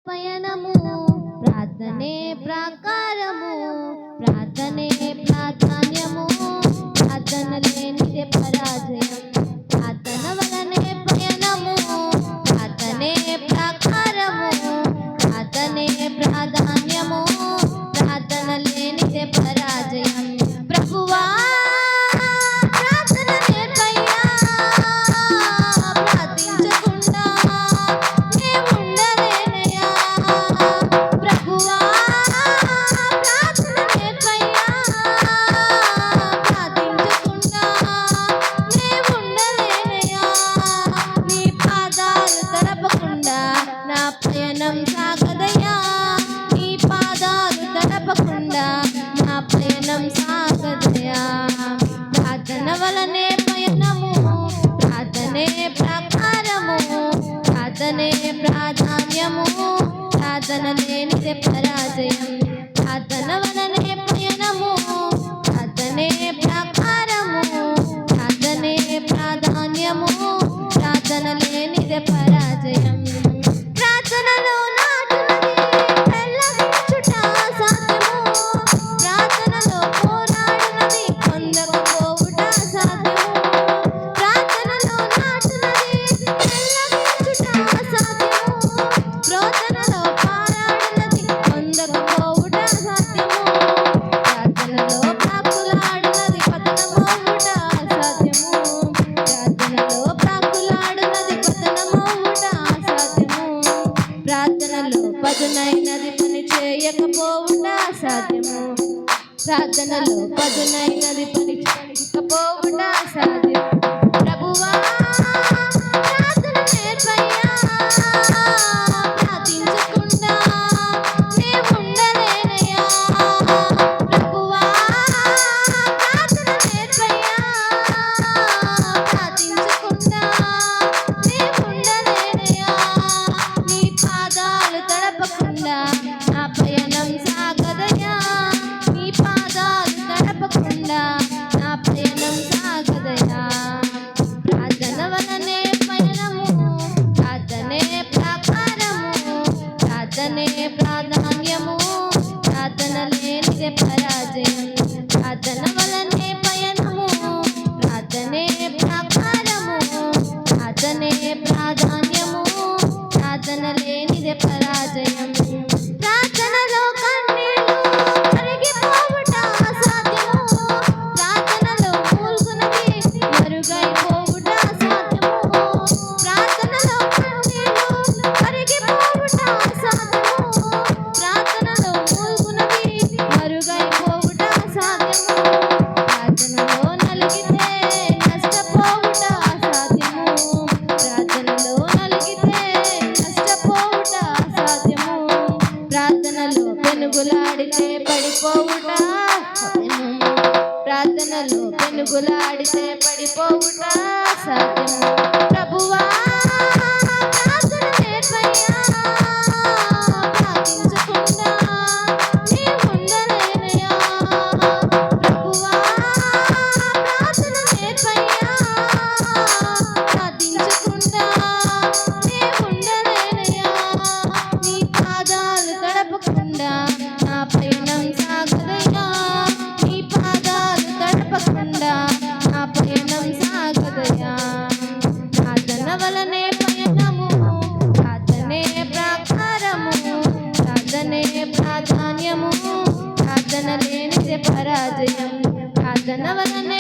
పయనము ప్రార్థనే ప్రాకారము ప్రార్థనే ప్రాధాన్యము ప్రార్థన లేనిదే పరాజయం ప్రార్థన వలనే పయనము ప్రార్థనే ప్రాకారము ప్రార్థనే ప్రాధాన్యము ప్రార్థన లేనిదే పరాజయం ప్రభువా పయనం సాగదయా నీ పాదాలు తడపకుండా నా పయనం సాగదయా ప్రార్థన వలనే పయనము ప్రార్థనే ప్రాకారము ప్రార్థనే ప్రాధాన్యము ప్రార్థన లేనిదే పరాజయం ప్రార్థన వలనే పయనము ప్రార్థనే ప్రాకారము ప్రార్థనే ప్రాధాన్యము ప్రార్థన లేనిదే పరాజయం ప్రార్థనలో నాటునది పెళ్ళగించుట సాధ్యము ప్రార్థనలో పోరాడునది పొందకపోవుట సాధ్యము ప్రార్థనలో నాటునది పెళ్ళగించుట సాధ్యము ప్రార్థనలో పోరాడునది పొందకపోవుట సాధ్యము ప్రార్థనలో ప్రాకులాడునది పతనమవుట సాధ్యము ప్రార్థనలో ప్రాకులాడునది పతనమవుట సాధ్యము ప్రార్థనలో పదునైనది పని చేయకపోవుట సాధ్యము ప్రార్థనలో పదునైనది పని చేయకపోవుట సాధ్యము ప్రభువా ప్రార్థన నేర్పయ్యా ప్రార్థించకుండా నే ఉండలేనయ్యా ప్రభువా ప్రార్థన నేర్పయ్యా ప్రార్థించకుండా నే ఉండలేనయ్యా నీ పాదాలు తడపకుండా నా పయనం సాగదయా నీ పాదాలు తడపకుండా నా పయనం సాగదయా ప్రార్థన వలనే పయనము ప్రార్థనే ప్రాకారము ప్రార్థనే ప్రాధాన్యము ప్రార్థన లేనిదే పరాజయం ప్రార్థన వలనే పయనము ప్రార్థనే ప్రాకారము ప్రార్థనే ప్రాధాన్యము ప్రార్థన లేనిదే పరాజయం ప్రార్థనలో కన్నీళ్లు కరిగిపోవుట అసాధ్యము ప్రార్థనలో మూల్గునది మరుగైపోవుట అసాధ్యము ప్రార్థనలో కన్నీళ్లు కరిగిపోవుట అసాధ్యము ప్రార్థనలో మూల్గునది మరుగైపోవుట అసాధ్యము ప్రార్థనలో నలిగితే నష్టపోవుట అసాధ్యము ప్రార్థనలో నలిగితే నష్టపోవుట అసాధ్యము ప్రార్థనలో పెనుగులాడితే పడిపోవుట సాధ్యము ప్రార్థనలో పెనుగులాడితే పడిపోవుట సాధ్యము ప్రభువా ప్రార్థన నేర్పయ్యా ప్రార్థించకుండా నీ ఉండలేనయ్యా ప్రభువా ప్రార్థన నేర్పయ్యా ప్రార్థించకుండా నే ఉండలేనయ్యా నీ పాదాలు తడపకుండా నా పయనం సాగదయ్యా నీ పాదాలు తడపకుండా నా పయనం సాగదయ్యా ప్రార్థన వలనే పయనము ప్రార్థనే ప్రాకారము ప్రార్థనే ప్రాధాన్యము ప్రార్థన లేనిదే పరాజయం ప్రార్థన వలన